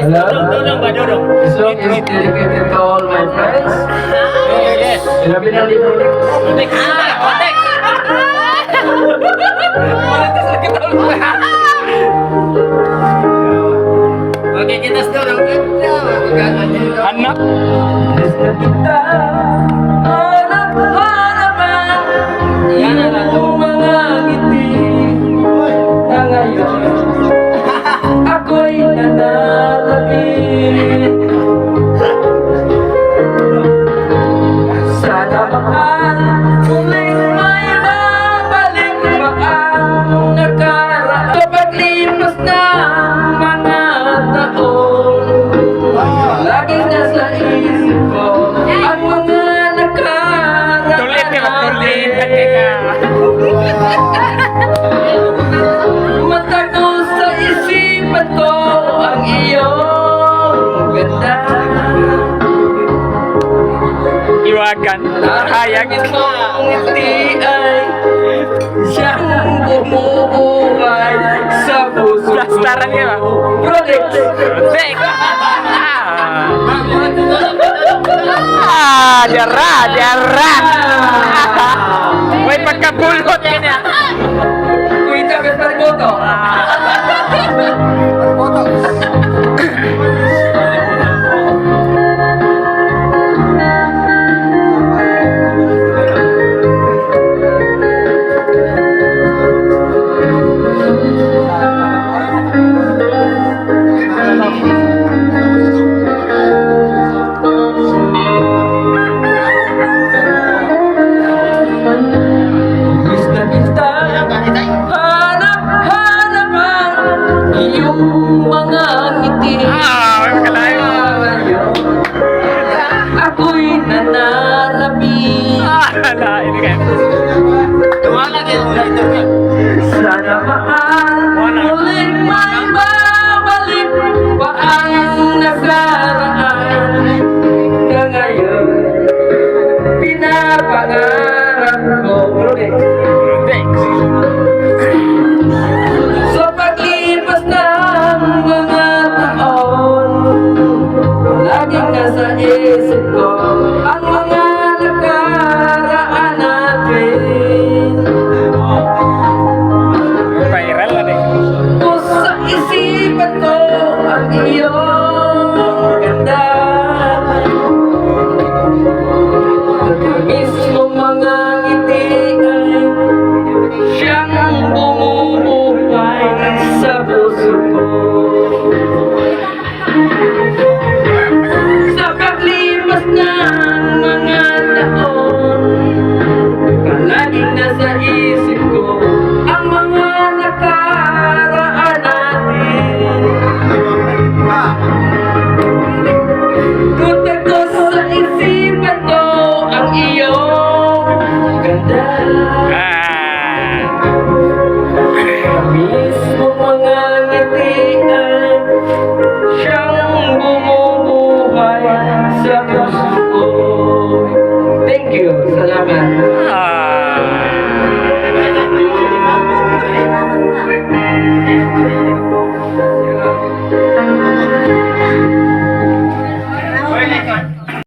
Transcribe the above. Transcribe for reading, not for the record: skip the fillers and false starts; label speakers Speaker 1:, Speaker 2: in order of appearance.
Speaker 1: Dudong ba, dudong?
Speaker 2: This song is dedicated to all my friends.
Speaker 1: Yes.
Speaker 2: Sinabi ng libro ni
Speaker 1: Kotek. Kotek. Oke, kita sedorong. Anak.
Speaker 2: Gusto kita harap-harapan iyong mga ngiti na ngayon ako'y nananabik. Sana mahal muling may babalik pa ang nakaraan sa paglipas ng mga taon. Laging nasa isip ko ang mga nakaraan.
Speaker 1: Tulit ka, tulit ka.
Speaker 2: Matago sa isipan ko ang iyong ganda.
Speaker 1: Iwagan. Hayag.
Speaker 2: Ang ngiti ay siyang bumubuhay sa puso ko.
Speaker 1: Plastaran ka ba?
Speaker 2: Project!
Speaker 1: Tek. Diara, diara. May pagkabulot ka niya.
Speaker 2: Kuita, may pariboto. Miss na kita, hanap-hanapan iyong mga ngiti.
Speaker 1: May makalayo.
Speaker 2: Ako'y nananabik.
Speaker 1: Lain ka. Tumala kayo.
Speaker 2: Sana mahal muling may babalik pa ang nakaraan na ngayon pinapangarap ko ulit. Sa paglipas ng mga taon, laging nasa isip ko ang mga nakaraan natin.
Speaker 1: Viral na din.
Speaker 2: O sa isipan ko ang iyong ganda. Mismo mga ngiti ay siyang bumubuhay sa puso ko. Sa paglipas ng mga taon, palaging nasa isip ko ang mga nakaraan natin. Tutago sa isipan ko ang iyong ganda. Mismo mga ngiti ay siyang bumubuhay sa puso ko. Thank you. Salamat.